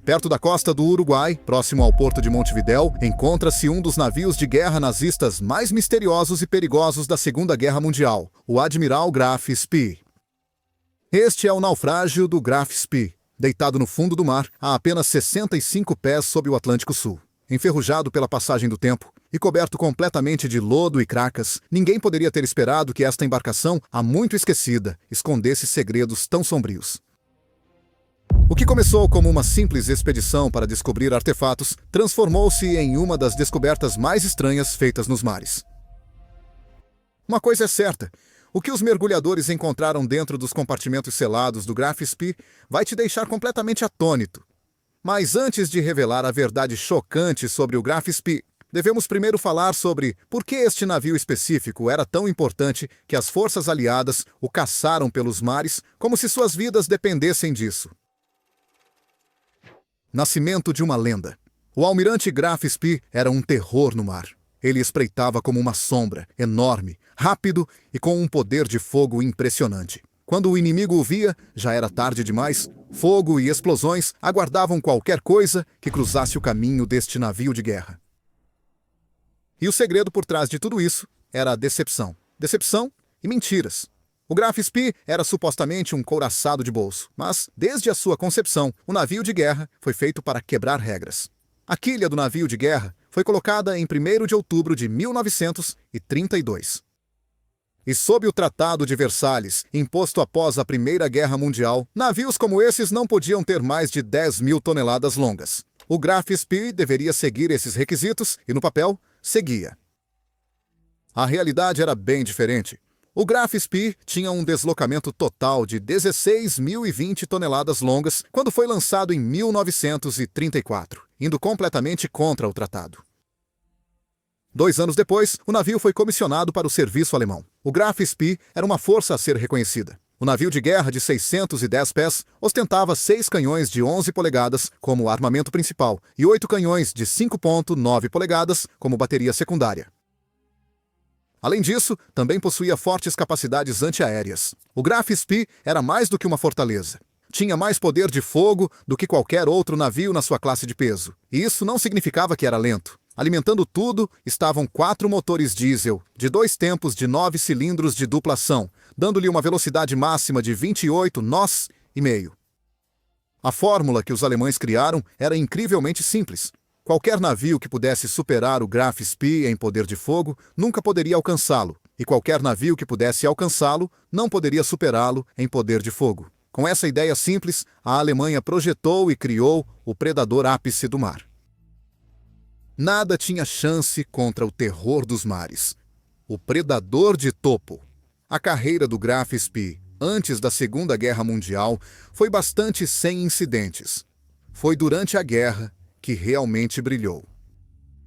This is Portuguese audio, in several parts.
Perto da costa do Uruguai, próximo ao porto de Montevidéu, encontra-se um dos navios de guerra nazistas mais misteriosos e perigosos da Segunda Guerra Mundial, o Admiral Graf Spee. Este é o naufrágio do Graf Spee, deitado no fundo do mar, a apenas 65 pés sob o Atlântico Sul. Enferrujado pela passagem do tempo e coberto completamente de lodo e cracas, ninguém poderia ter esperado que esta embarcação, há muito esquecida, escondesse segredos tão sombrios. O que começou como uma simples expedição para descobrir artefatos, transformou-se em uma das descobertas mais estranhas feitas nos mares. Uma coisa é certa, o que os mergulhadores encontraram dentro dos compartimentos selados do Graf Spee vai te deixar completamente atônito. Mas antes de revelar a verdade chocante sobre o Graf Spee, devemos primeiro falar sobre por que este navio específico era tão importante que as forças aliadas o caçaram pelos mares como se suas vidas dependessem disso. Nascimento de uma lenda. O almirante Graf Spee era um terror no mar. Ele espreitava como uma sombra, enorme, rápido e com um poder de fogo impressionante. Quando o inimigo o via, já era tarde demais. Fogo e explosões aguardavam qualquer coisa que cruzasse o caminho deste navio de guerra. E o segredo por trás de tudo isso era a decepção. Decepção e mentiras. O Graf Spee era supostamente um couraçado de bolso, mas, desde a sua concepção, o navio de guerra foi feito para quebrar regras. A quilha do navio de guerra foi colocada em 1º de outubro de 1932. E sob o Tratado de Versalhes, imposto após a Primeira Guerra Mundial, navios como esses não podiam ter mais de 10.000 toneladas longas. O Graf Spee deveria seguir esses requisitos e, no papel, seguia. A realidade era bem diferente. O Graf Spee tinha um deslocamento total de 16.020 toneladas longas quando foi lançado em 1934, indo completamente contra o tratado. 2 anos depois, o navio foi comissionado para o serviço alemão. O Graf Spee era uma força a ser reconhecida. O navio de guerra de 610 pés ostentava 6 canhões de 11 polegadas como armamento principal e 8 canhões de 5,9 polegadas como bateria secundária. Além disso, também possuía fortes capacidades antiaéreas. O Graf Spee era mais do que uma fortaleza. Tinha mais poder de fogo do que qualquer outro navio na sua classe de peso. E isso não significava que era lento. Alimentando tudo, estavam 4 motores diesel, de 2 tempos de 9 cilindros de dupla ação, dando-lhe uma velocidade máxima de 28 nós e meio. A fórmula que os alemães criaram era incrivelmente simples. Qualquer navio que pudesse superar o Graf Spee em poder de fogo nunca poderia alcançá-lo, e qualquer navio que pudesse alcançá-lo não poderia superá-lo em poder de fogo. Com essa ideia simples, a Alemanha projetou e criou o predador ápice do mar. Nada tinha chance contra o terror dos mares. O predador de topo. A carreira do Graf Spee, antes da Segunda Guerra Mundial, foi bastante sem incidentes. Foi durante a guerra que realmente brilhou.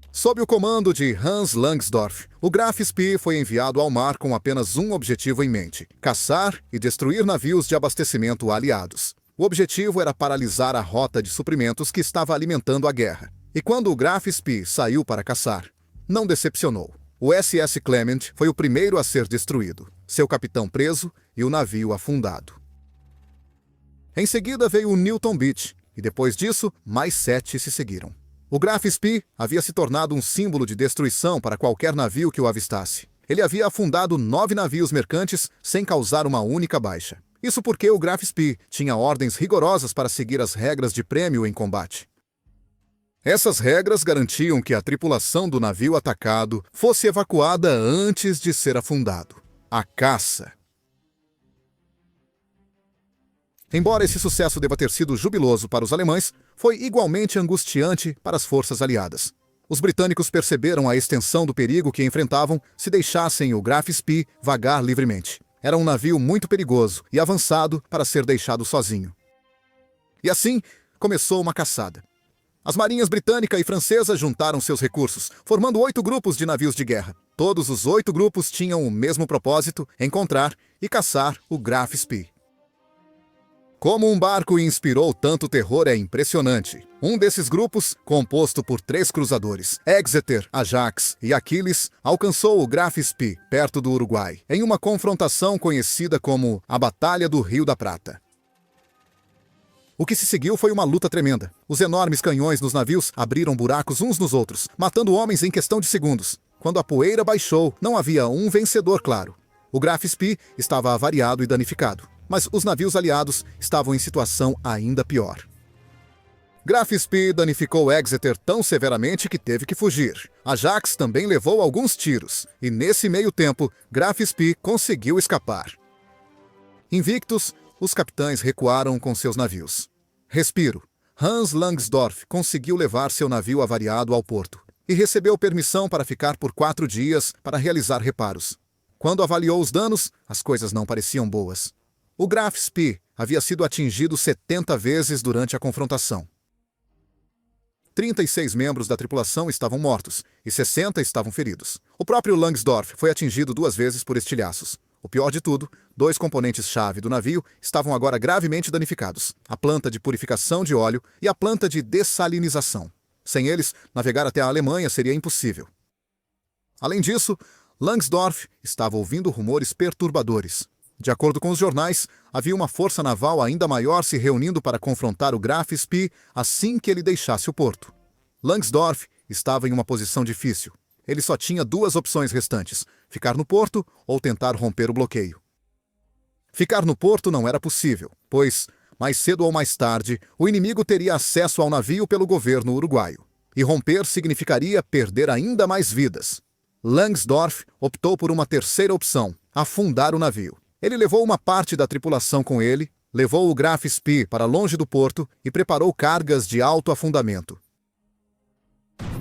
Sob o comando de Hans Langsdorff, o Graf Spee foi enviado ao mar com apenas um objetivo em mente: caçar e destruir navios de abastecimento aliados. O objetivo era paralisar a rota de suprimentos que estava alimentando a guerra. E quando o Graf Spee saiu para caçar, não decepcionou. O SS Clement foi o primeiro a ser destruído, seu capitão preso e o navio afundado. Em seguida veio o Newton Beach, e depois disso, mais 7 se seguiram. O Graf Spee havia se tornado um símbolo de destruição para qualquer navio que o avistasse. Ele havia afundado 9 navios mercantes sem causar uma única baixa. Isso porque o Graf Spee tinha ordens rigorosas para seguir as regras de prêmio em combate. Essas regras garantiam que a tripulação do navio atacado fosse evacuada antes de ser afundado. A caça. Embora esse sucesso deva ter sido jubiloso para os alemães, foi igualmente angustiante para as forças aliadas. Os britânicos perceberam a extensão do perigo que enfrentavam se deixassem o Graf Spee vagar livremente. Era um navio muito perigoso e avançado para ser deixado sozinho. E assim, começou uma caçada. As marinhas britânica e francesa juntaram seus recursos, formando 8 grupos de navios de guerra. Todos os 8 grupos tinham o mesmo propósito: encontrar e caçar o Graf Spee. Como um barco inspirou tanto terror é impressionante. Um desses grupos, composto por 3 cruzadores, Exeter, Ajax e Achilles, alcançou o Graf Spee, perto do Uruguai, em uma confrontação conhecida como a Batalha do Rio da Prata. O que se seguiu foi uma luta tremenda. Os enormes canhões nos navios abriram buracos uns nos outros, matando homens em questão de segundos. Quando a poeira baixou, não havia um vencedor claro. O Graf Spee estava avariado e danificado, mas os navios aliados estavam em situação ainda pior. Graf Spee danificou Exeter tão severamente que teve que fugir. Ajax também levou alguns tiros, e nesse meio tempo, Graf Spee conseguiu escapar. Invictos, os capitães recuaram com seus navios. Respiro. Hans Langsdorff conseguiu levar seu navio avariado ao porto e recebeu permissão para ficar por 4 dias para realizar reparos. Quando avaliou os danos, as coisas não pareciam boas. O Graf Spee havia sido atingido 70 vezes durante a confrontação. 36 membros da tripulação estavam mortos e 60 estavam feridos. O próprio Langsdorff foi atingido 2 vezes por estilhaços. O pior de tudo, 2 componentes-chave do navio estavam agora gravemente danificados: a planta de purificação de óleo e a planta de dessalinização. Sem eles, navegar até a Alemanha seria impossível. Além disso, Langsdorff estava ouvindo rumores perturbadores. De acordo com os jornais, havia uma força naval ainda maior se reunindo para confrontar o Graf Spee assim que ele deixasse o porto. Langsdorff estava em uma posição difícil. Ele só tinha 2 opções restantes: ficar no porto ou tentar romper o bloqueio. Ficar no porto não era possível, pois, mais cedo ou mais tarde, o inimigo teria acesso ao navio pelo governo uruguaio. E romper significaria perder ainda mais vidas. Langsdorff optou por uma terceira opção: afundar o navio. Ele levou uma parte da tripulação com ele, levou o Graf Spee para longe do porto e preparou cargas de alto afundamento.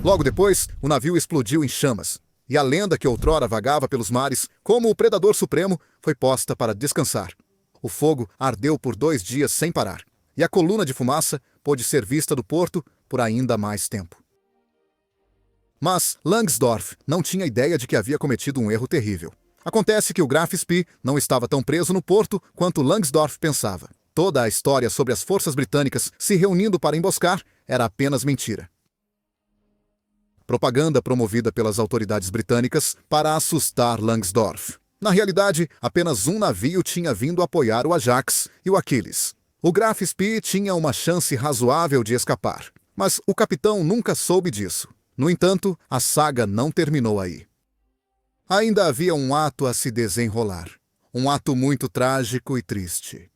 Logo depois, o navio explodiu em chamas, e a lenda que outrora vagava pelos mares como o predador supremo foi posta para descansar. O fogo ardeu por 2 dias sem parar, e a coluna de fumaça pôde ser vista do porto por ainda mais tempo. Mas Langsdorff não tinha ideia de que havia cometido um erro terrível. Acontece que o Graf Spee não estava tão preso no porto quanto Langsdorff pensava. Toda a história sobre as forças britânicas se reunindo para emboscar era apenas mentira. Propaganda promovida pelas autoridades britânicas para assustar Langsdorff. Na realidade, apenas um navio tinha vindo apoiar o Ajax e o Achilles. O Graf Spee tinha uma chance razoável de escapar, mas o capitão nunca soube disso. No entanto, a saga não terminou aí. Ainda havia um ato a se desenrolar. Um ato muito trágico e triste.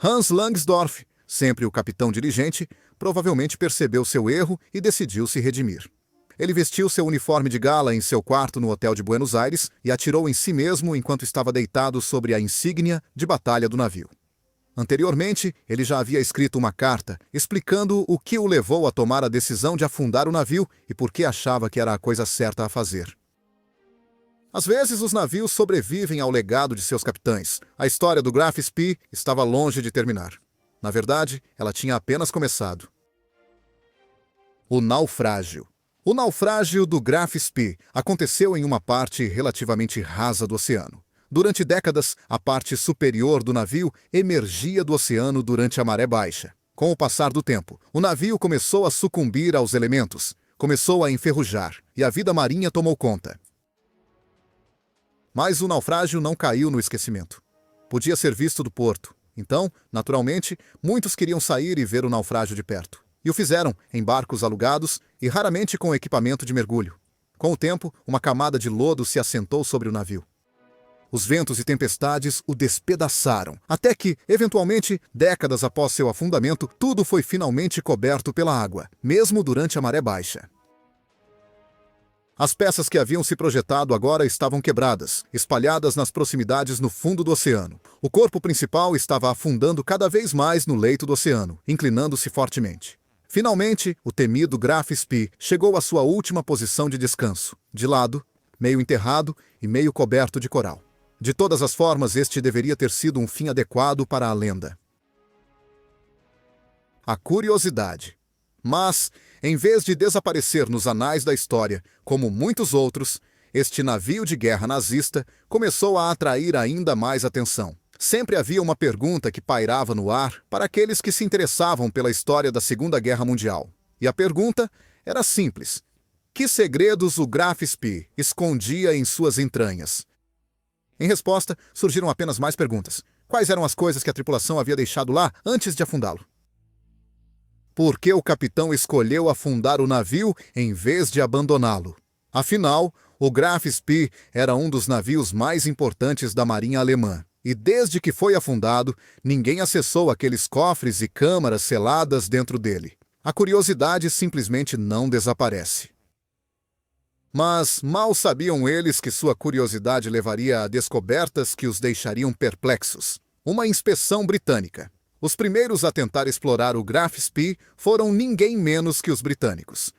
Hans Langsdorff, sempre o capitão dirigente, provavelmente percebeu seu erro e decidiu se redimir. Ele vestiu seu uniforme de gala em seu quarto no hotel de Buenos Aires e atirou em si mesmo enquanto estava deitado sobre a insígnia de batalha do navio. Anteriormente, ele já havia escrito uma carta explicando o que o levou a tomar a decisão de afundar o navio e por que achava que era a coisa certa a fazer. Às vezes, os navios sobrevivem ao legado de seus capitães. A história do Graf Spee estava longe de terminar. Na verdade, ela tinha apenas começado. O naufrágio. O naufrágio do Graf Spee aconteceu em uma parte relativamente rasa do oceano. Durante décadas, a parte superior do navio emergia do oceano durante a maré baixa. Com o passar do tempo, o navio começou a sucumbir aos elementos, começou a enferrujar, e a vida marinha tomou conta. Mas o naufrágio não caiu no esquecimento. Podia ser visto do porto. Então, naturalmente, muitos queriam sair e ver o naufrágio de perto. E o fizeram em barcos alugados e raramente com equipamento de mergulho. Com o tempo, uma camada de lodo se assentou sobre o navio. Os ventos e tempestades o despedaçaram, até que, eventualmente, décadas após seu afundamento, tudo foi finalmente coberto pela água, mesmo durante a maré baixa. As peças que haviam se projetado agora estavam quebradas, espalhadas nas proximidades no fundo do oceano. O corpo principal estava afundando cada vez mais no leito do oceano, inclinando-se fortemente. Finalmente, o temido Graf Spee chegou à sua última posição de descanso, de lado, meio enterrado e meio coberto de coral. De todas as formas, este deveria ter sido um fim adequado para a lenda. A curiosidade. Mas, em vez de desaparecer nos anais da história, como muitos outros, este navio de guerra nazista começou a atrair ainda mais atenção. Sempre havia uma pergunta que pairava no ar para aqueles que se interessavam pela história da Segunda Guerra Mundial. E a pergunta era simples: que segredos o Graf Spee escondia em suas entranhas? Em resposta, surgiram apenas mais perguntas. Quais eram as coisas que a tripulação havia deixado lá antes de afundá-lo? Por que o capitão escolheu afundar o navio em vez de abandoná-lo? Afinal, o Graf Spee era um dos navios mais importantes da marinha alemã. E desde que foi afundado, ninguém acessou aqueles cofres e câmaras seladas dentro dele. A curiosidade simplesmente não desaparece. Mas mal sabiam eles que sua curiosidade levaria a descobertas que os deixariam perplexos. Uma inspeção britânica. Os primeiros a tentar explorar o Graf Spee foram ninguém menos que os britânicos.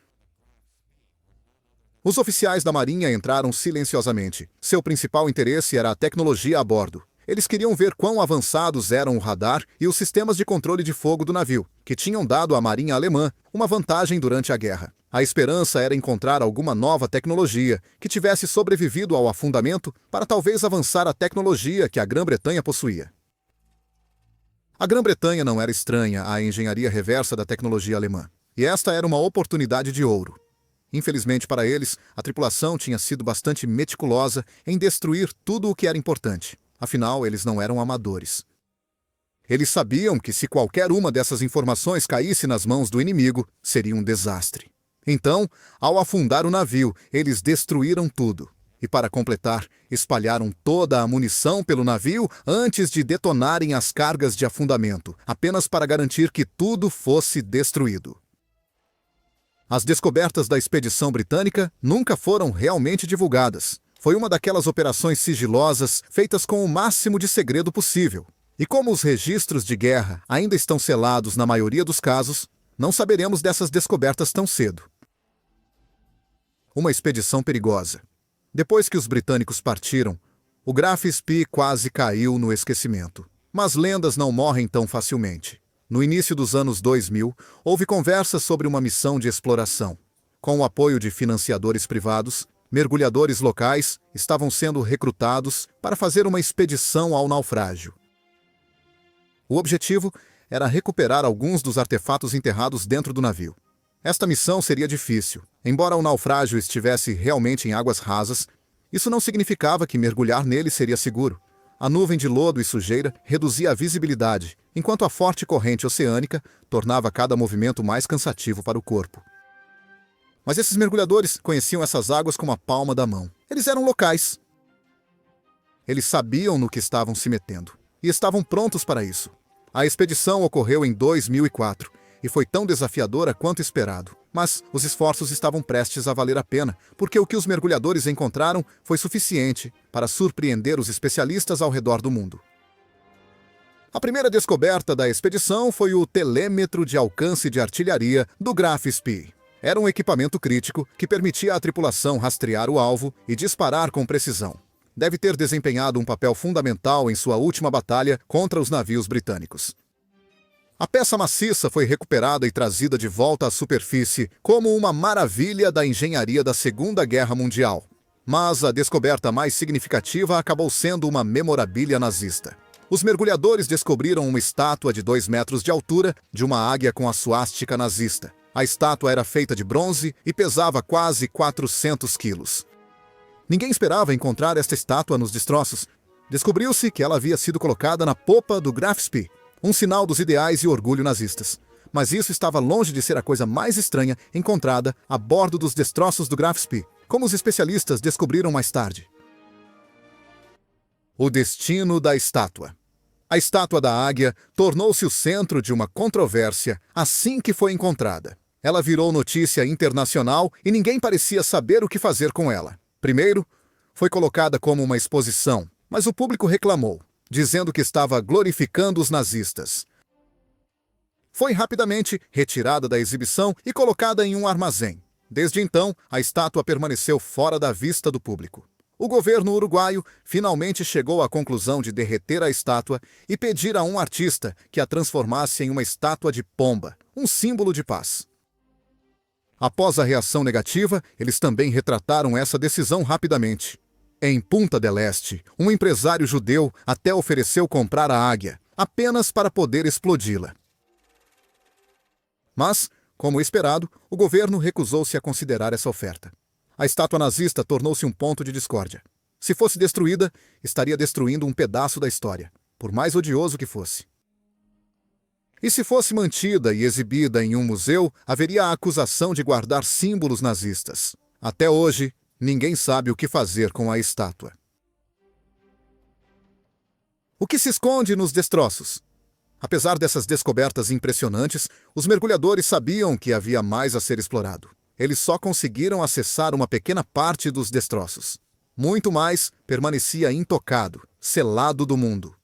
Os oficiais da marinha entraram silenciosamente. Seu principal interesse era a tecnologia a bordo. Eles queriam ver quão avançados eram o radar e os sistemas de controle de fogo do navio, que tinham dado à marinha alemã uma vantagem durante a guerra. A esperança era encontrar alguma nova tecnologia que tivesse sobrevivido ao afundamento para talvez avançar a tecnologia que a Grã-Bretanha possuía. A Grã-Bretanha não era estranha à engenharia reversa da tecnologia alemã, e esta era uma oportunidade de ouro. Infelizmente para eles, a tripulação tinha sido bastante meticulosa em destruir tudo o que era importante. Afinal, eles não eram amadores. Eles sabiam que se qualquer uma dessas informações caísse nas mãos do inimigo, seria um desastre. Então, ao afundar o navio, eles destruíram tudo. E para completar, espalharam toda a munição pelo navio antes de detonarem as cargas de afundamento, apenas para garantir que tudo fosse destruído. As descobertas da expedição britânica nunca foram realmente divulgadas. Foi uma daquelas operações sigilosas feitas com o máximo de segredo possível. E como os registros de guerra ainda estão selados na maioria dos casos, não saberemos dessas descobertas tão cedo. Uma expedição perigosa. Depois que os britânicos partiram, o Graf Spee quase caiu no esquecimento. Mas lendas não morrem tão facilmente. No início dos anos 2000, houve conversas sobre uma missão de exploração. Com o apoio de financiadores privados, mergulhadores locais estavam sendo recrutados para fazer uma expedição ao naufrágio. O objetivo era recuperar alguns dos artefatos enterrados dentro do navio. Esta missão seria difícil. Embora o naufrágio estivesse realmente em águas rasas, isso não significava que mergulhar nele seria seguro. A nuvem de lodo e sujeira reduzia a visibilidade, enquanto a forte corrente oceânica tornava cada movimento mais cansativo para o corpo. Mas esses mergulhadores conheciam essas águas como a palma da mão. Eles eram locais. Eles sabiam no que estavam se metendo, e estavam prontos para isso. A expedição ocorreu em 2004, e foi tão desafiadora quanto esperado. Mas os esforços estavam prestes a valer a pena, porque o que os mergulhadores encontraram foi suficiente para surpreender os especialistas ao redor do mundo. A primeira descoberta da expedição foi o telêmetro de alcance de artilharia do Graf Spee. Era um equipamento crítico que permitia à tripulação rastrear o alvo e disparar com precisão. Deve ter desempenhado um papel fundamental em sua última batalha contra os navios britânicos. A peça maciça foi recuperada e trazida de volta à superfície como uma maravilha da engenharia da Segunda Guerra Mundial. Mas a descoberta mais significativa acabou sendo uma memorabilia nazista. Os mergulhadores descobriram uma estátua de 2 metros de altura de uma águia com a suástica nazista. A estátua era feita de bronze e pesava quase 400 quilos. Ninguém esperava encontrar esta estátua nos destroços. Descobriu-se que ela havia sido colocada na popa do Graf Spee, um sinal dos ideais e orgulho nazistas. Mas isso estava longe de ser a coisa mais estranha encontrada a bordo dos destroços do Graf Spee, como os especialistas descobriram mais tarde. O destino da estátua. A estátua da águia tornou-se o centro de uma controvérsia assim que foi encontrada. Ela virou notícia internacional e ninguém parecia saber o que fazer com ela. Primeiro, foi colocada como uma exposição, mas o público reclamou, dizendo que estava glorificando os nazistas. Foi rapidamente retirada da exibição e colocada em um armazém. Desde então, a estátua permaneceu fora da vista do público. O governo uruguaio finalmente chegou à conclusão de derreter a estátua e pedir a um artista que a transformasse em uma estátua de pomba, um símbolo de paz. Após a reação negativa, eles também retrataram essa decisão rapidamente. Em Punta del Este, um empresário judeu até ofereceu comprar a águia, apenas para poder explodi-la. Mas, como esperado, o governo recusou-se a considerar essa oferta. A estátua nazista tornou-se um ponto de discórdia. Se fosse destruída, estaria destruindo um pedaço da história, por mais odioso que fosse. E se fosse mantida e exibida em um museu, haveria a acusação de guardar símbolos nazistas. Até hoje, ninguém sabe o que fazer com a estátua. O que se esconde nos destroços? Apesar dessas descobertas impressionantes, os mergulhadores sabiam que havia mais a ser explorado. Eles só conseguiram acessar uma pequena parte dos destroços. Muito mais permanecia intocado, selado do mundo.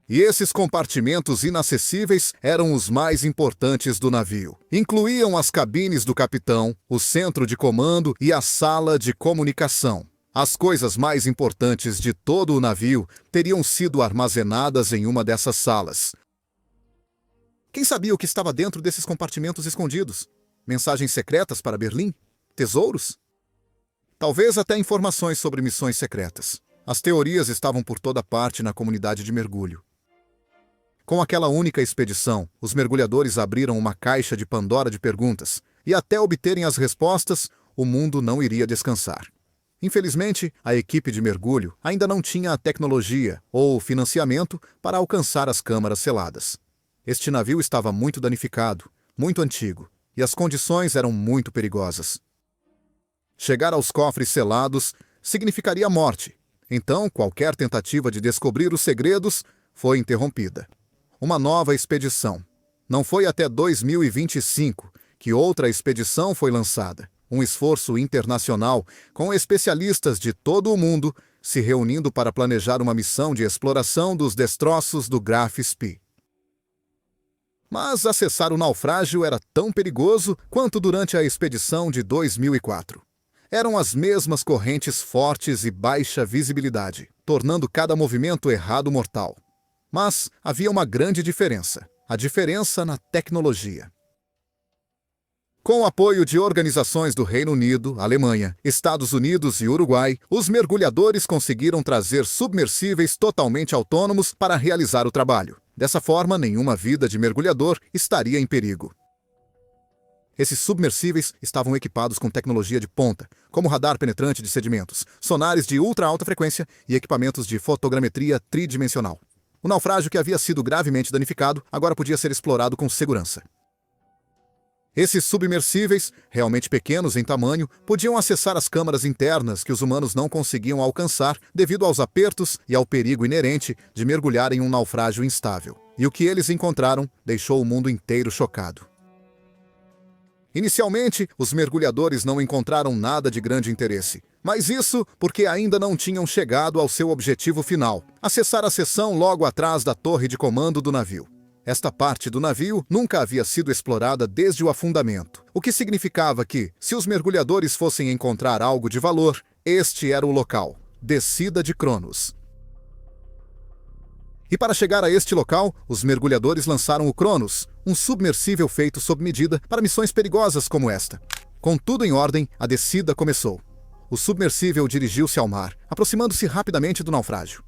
E esses compartimentos inacessíveis eram os mais importantes do navio. Incluíam as cabines do capitão, o centro de comando e a sala de comunicação. As coisas mais importantes de todo o navio teriam sido armazenadas em uma dessas salas. Quem sabia o que estava dentro desses compartimentos escondidos? Mensagens secretas para Berlim? Tesouros? Talvez até informações sobre missões secretas. As teorias estavam por toda parte na comunidade de mergulho. Com aquela única expedição, os mergulhadores abriram uma caixa de Pandora de perguntas, e até obterem as respostas, o mundo não iria descansar. Infelizmente, a equipe de mergulho ainda não tinha a tecnologia ou financiamento para alcançar as câmaras seladas. Este navio estava muito danificado, muito antigo, e as condições eram muito perigosas. Chegar aos cofres selados significaria a morte, então qualquer tentativa de descobrir os segredos foi interrompida. Uma nova expedição. Não foi até 2025 que outra expedição foi lançada. Um esforço internacional com especialistas de todo o mundo se reunindo para planejar uma missão de exploração dos destroços do Graf Spee. Mas acessar o naufrágio era tão perigoso quanto durante a expedição de 2004. Eram as mesmas correntes fortes e baixa visibilidade, tornando cada movimento errado mortal. Mas havia uma grande diferença, a diferença na tecnologia. Com o apoio de organizações do Reino Unido, Alemanha, Estados Unidos e Uruguai, os mergulhadores conseguiram trazer submersíveis totalmente autônomos para realizar o trabalho. Dessa forma, nenhuma vida de mergulhador estaria em perigo. Esses submersíveis estavam equipados com tecnologia de ponta, como radar penetrante de sedimentos, sonares de ultra alta frequência e equipamentos de fotogrametria tridimensional. O naufrágio que havia sido gravemente danificado agora podia ser explorado com segurança. Esses submersíveis, realmente pequenos em tamanho, podiam acessar as câmaras internas que os humanos não conseguiam alcançar devido aos apertos e ao perigo inerente de mergulhar em um naufrágio instável. E o que eles encontraram deixou o mundo inteiro chocado. Inicialmente, os mergulhadores não encontraram nada de grande interesse. Mas isso porque ainda não tinham chegado ao seu objetivo final, acessar a seção logo atrás da torre de comando do navio. Esta parte do navio nunca havia sido explorada desde o afundamento, o que significava que, se os mergulhadores fossem encontrar algo de valor, este era o local, descida de Cronos. E para chegar a este local, os mergulhadores lançaram o Cronos, um submersível feito sob medida para missões perigosas como esta. Com tudo em ordem, a descida começou. O submersível dirigiu-se ao mar, aproximando-se rapidamente do naufrágio.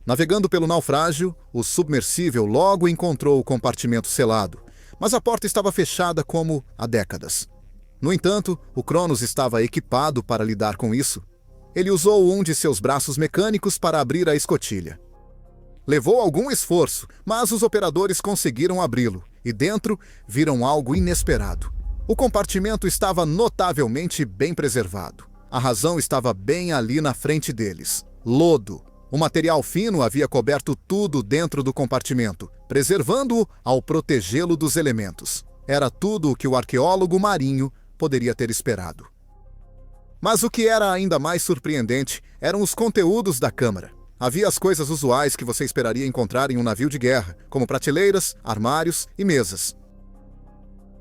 Navegando pelo naufrágio, o submersível logo encontrou o compartimento selado, mas a porta estava fechada como há décadas. No entanto, o Cronos estava equipado para lidar com isso. Ele usou um de seus braços mecânicos para abrir a escotilha. Levou algum esforço, mas os operadores conseguiram abri-lo, e dentro viram algo inesperado. O compartimento estava notavelmente bem preservado. A razão estava bem ali na frente deles: lodo. O material fino havia coberto tudo dentro do compartimento, preservando-o ao protegê-lo dos elementos. Era tudo o que o arqueólogo marinho poderia ter esperado. Mas o que era ainda mais surpreendente eram os conteúdos da câmara. Havia as coisas usuais que você esperaria encontrar em um navio de guerra, como prateleiras, armários e mesas.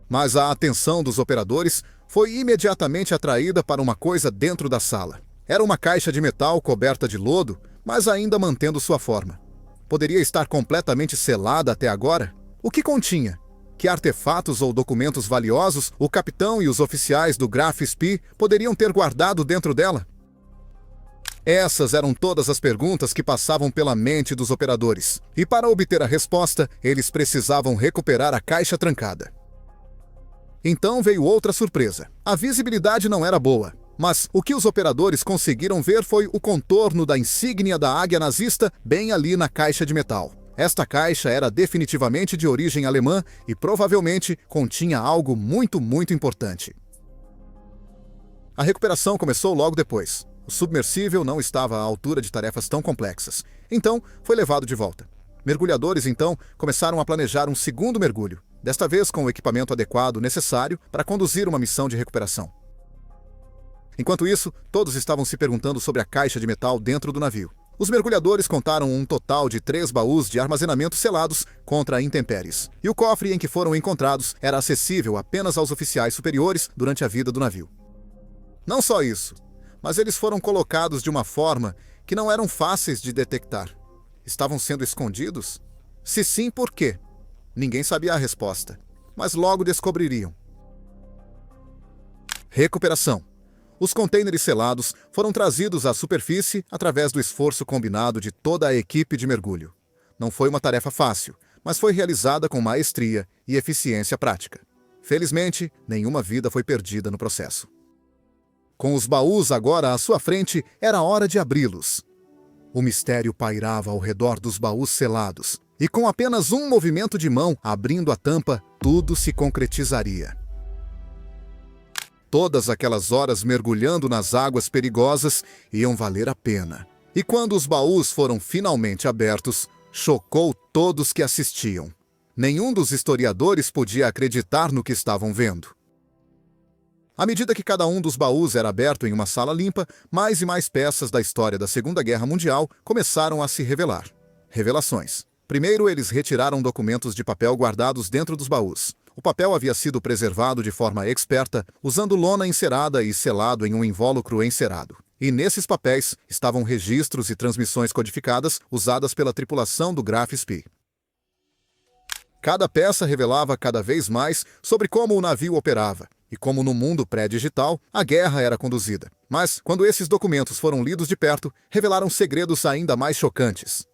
Mas a atenção dos operadores foi imediatamente atraída para uma coisa dentro da sala. Era uma caixa de metal coberta de lodo, mas ainda mantendo sua forma. Poderia estar completamente selada até agora? O que continha? Que artefatos ou documentos valiosos o capitão e os oficiais do Graf Spee poderiam ter guardado dentro dela? Essas eram todas as perguntas que passavam pela mente dos operadores. E para obter a resposta, eles precisavam recuperar a caixa trancada. Então veio outra surpresa. A visibilidade não era boa. Mas o que os operadores conseguiram ver foi o contorno da insígnia da águia nazista bem ali na caixa de metal. Esta caixa era definitivamente de origem alemã e provavelmente continha algo muito importante. A recuperação começou logo depois. O submersível não estava à altura de tarefas tão complexas, então foi levado de volta. Mergulhadores, então, começaram a planejar um segundo mergulho, desta vez com o equipamento adequado necessário para conduzir uma missão de recuperação. Enquanto isso, todos estavam se perguntando sobre a caixa de metal dentro do navio. Os mergulhadores contaram um total de 3 baús de armazenamento selados contra intempéries, e o cofre em que foram encontrados era acessível apenas aos oficiais superiores durante a vida do navio. Não só isso, mas eles foram colocados de uma forma que não eram fáceis de detectar. Estavam sendo escondidos? Se sim, por quê? Ninguém sabia a resposta, mas logo descobririam. Recuperação. Os contêineres selados foram trazidos à superfície através do esforço combinado de toda a equipe de mergulho. Não foi uma tarefa fácil, mas foi realizada com maestria e eficiência prática. Felizmente, nenhuma vida foi perdida no processo. Com os baús agora à sua frente, era hora de abri-los. O mistério pairava ao redor dos baús selados, e com apenas um movimento de mão abrindo a tampa, tudo se concretizaria. Todas aquelas horas mergulhando nas águas perigosas iam valer a pena. E quando os baús foram finalmente abertos, chocou todos que assistiam. Nenhum dos historiadores podia acreditar no que estavam vendo. À medida que cada um dos baús era aberto em uma sala limpa, mais e mais peças da história da Segunda Guerra Mundial começaram a se revelar. Revelações. Primeiro, eles retiraram documentos de papel guardados dentro dos baús. O papel havia sido preservado de forma experta, usando lona encerada e selado em um invólucro encerado. E nesses papéis estavam registros e transmissões codificadas usadas pela tripulação do Graf Spee. Cada peça revelava cada vez mais sobre como o navio operava e como no mundo pré-digital a guerra era conduzida. Mas, quando esses documentos foram lidos de perto, revelaram segredos ainda mais chocantes.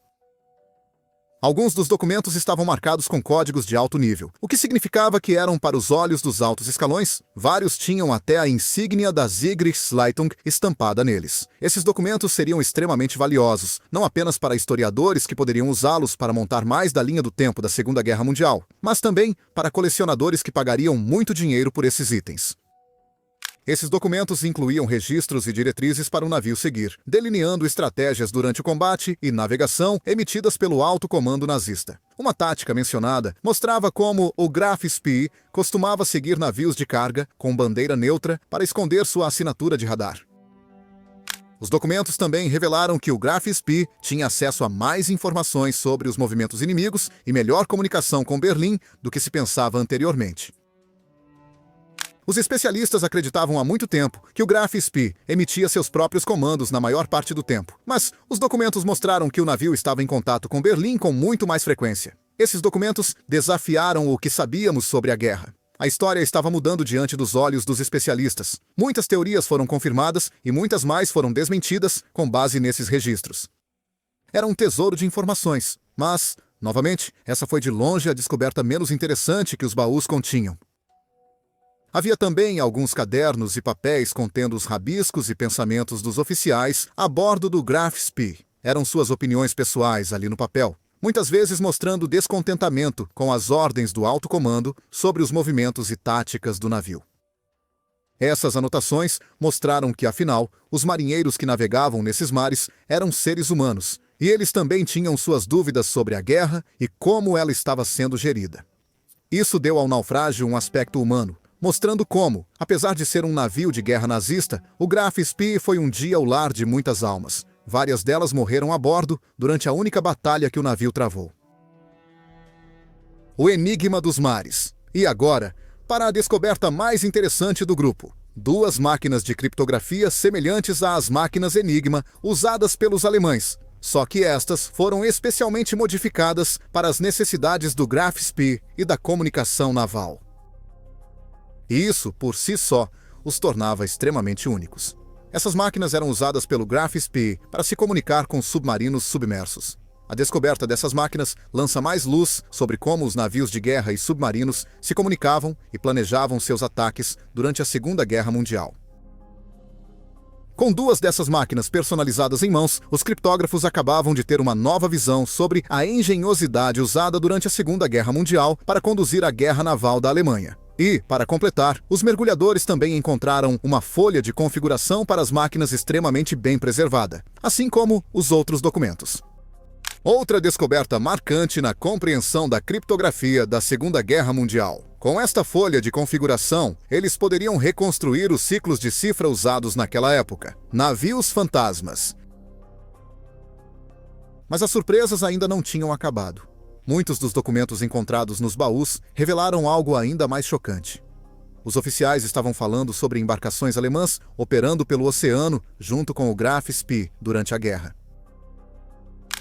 Alguns dos documentos estavam marcados com códigos de alto nível, o que significava que eram para os olhos dos altos escalões. Vários tinham até a insígnia da Siegfriedleitung estampada neles. Esses documentos seriam extremamente valiosos, não apenas para historiadores que poderiam usá-los para montar mais da linha do tempo da Segunda Guerra Mundial, mas também para colecionadores que pagariam muito dinheiro por esses itens. Esses documentos incluíam registros e diretrizes para o navio seguir, delineando estratégias durante o combate e navegação emitidas pelo alto comando nazista. Uma tática mencionada mostrava como o Graf Spee costumava seguir navios de carga com bandeira neutra para esconder sua assinatura de radar. Os documentos também revelaram que o Graf Spee tinha acesso a mais informações sobre os movimentos inimigos e melhor comunicação com Berlim do que se pensava anteriormente. Os especialistas acreditavam há muito tempo que o Graf Spee emitia seus próprios comandos na maior parte do tempo, mas os documentos mostraram que o navio estava em contato com Berlim com muito mais frequência. Esses documentos desafiaram o que sabíamos sobre a guerra. A história estava mudando diante dos olhos dos especialistas. Muitas teorias foram confirmadas e muitas mais foram desmentidas com base nesses registros. Era um tesouro de informações, mas, novamente, essa foi de longe a descoberta menos interessante que os baús continham. Havia também alguns cadernos e papéis contendo os rabiscos e pensamentos dos oficiais a bordo do Graf Spee. Eram suas opiniões pessoais ali no papel, muitas vezes mostrando descontentamento com as ordens do alto comando sobre os movimentos e táticas do navio. Essas anotações mostraram que, afinal, os marinheiros que navegavam nesses mares eram seres humanos, e eles também tinham suas dúvidas sobre a guerra e como ela estava sendo gerida. Isso deu ao naufrágio um aspecto humano, mostrando como, apesar de ser um navio de guerra nazista, o Graf Spee foi um dia o lar de muitas almas. Várias delas morreram a bordo durante a única batalha que o navio travou. O Enigma dos Mares. E agora, para a descoberta mais interessante do grupo. 2 máquinas de criptografia semelhantes às máquinas Enigma usadas pelos alemães, só que estas foram especialmente modificadas para as necessidades do Graf Spee e da comunicação naval. E isso, por si só, os tornava extremamente únicos. Essas máquinas eram usadas pelo Graf Spee para se comunicar com submarinos submersos. A descoberta dessas máquinas lança mais luz sobre como os navios de guerra e submarinos se comunicavam e planejavam seus ataques durante a Segunda Guerra Mundial. Com duas dessas máquinas personalizadas em mãos, os criptógrafos acabavam de ter uma nova visão sobre a engenhosidade usada durante a Segunda Guerra Mundial para conduzir a guerra naval da Alemanha. E, para completar, os mergulhadores também encontraram uma folha de configuração para as máquinas extremamente bem preservada, assim como os outros documentos. Outra descoberta marcante na compreensão da criptografia da Segunda Guerra Mundial. Com esta folha de configuração, eles poderiam reconstruir os ciclos de cifra usados naquela época. Navios fantasmas. Mas as surpresas ainda não tinham acabado. Muitos dos documentos encontrados nos baús revelaram algo ainda mais chocante. Os oficiais estavam falando sobre embarcações alemãs operando pelo oceano junto com o Graf Spee durante a guerra.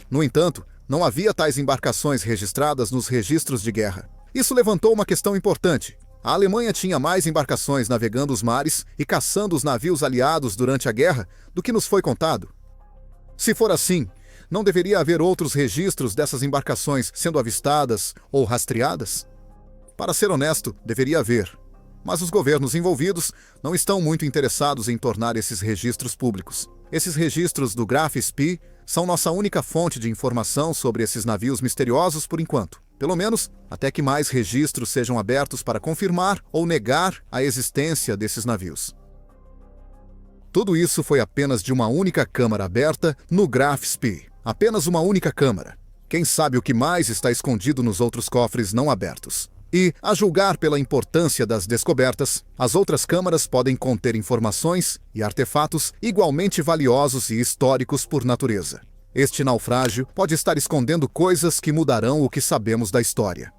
No entanto, não havia tais embarcações registradas nos registros de guerra. Isso levantou uma questão importante. A Alemanha tinha mais embarcações navegando os mares e caçando os navios aliados durante a guerra do que nos foi contado. Se for assim, não deveria haver outros registros dessas embarcações sendo avistadas ou rastreadas? Para ser honesto, deveria haver. Mas os governos envolvidos não estão muito interessados em tornar esses registros públicos. Esses registros do Graf Spee são nossa única fonte de informação sobre esses navios misteriosos por enquanto. Pelo menos, até que mais registros sejam abertos para confirmar ou negar a existência desses navios. Tudo isso foi apenas de uma única câmara aberta no Graf Spee. Apenas uma única câmara. Quem sabe o que mais está escondido nos outros cofres não abertos? E, a julgar pela importância das descobertas, as outras câmaras podem conter informações e artefatos igualmente valiosos e históricos por natureza. Este naufrágio pode estar escondendo coisas que mudarão o que sabemos da história.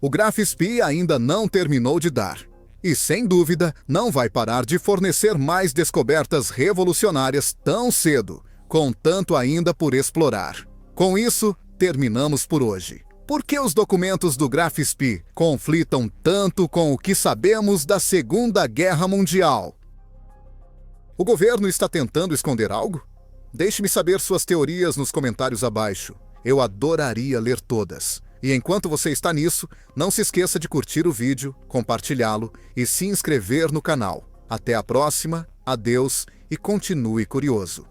O Graf Spee ainda não terminou de dar. E, sem dúvida, não vai parar de fornecer mais descobertas revolucionárias tão cedo, com tanto ainda por explorar. Com isso, terminamos por hoje. Por que os documentos do Graf Spee conflitam tanto com o que sabemos da Segunda Guerra Mundial? O governo está tentando esconder algo? Deixe-me saber suas teorias nos comentários abaixo. Eu adoraria ler todas. E enquanto você está nisso, não se esqueça de curtir o vídeo, compartilhá-lo e se inscrever no canal. Até a próxima, adeus e continue curioso.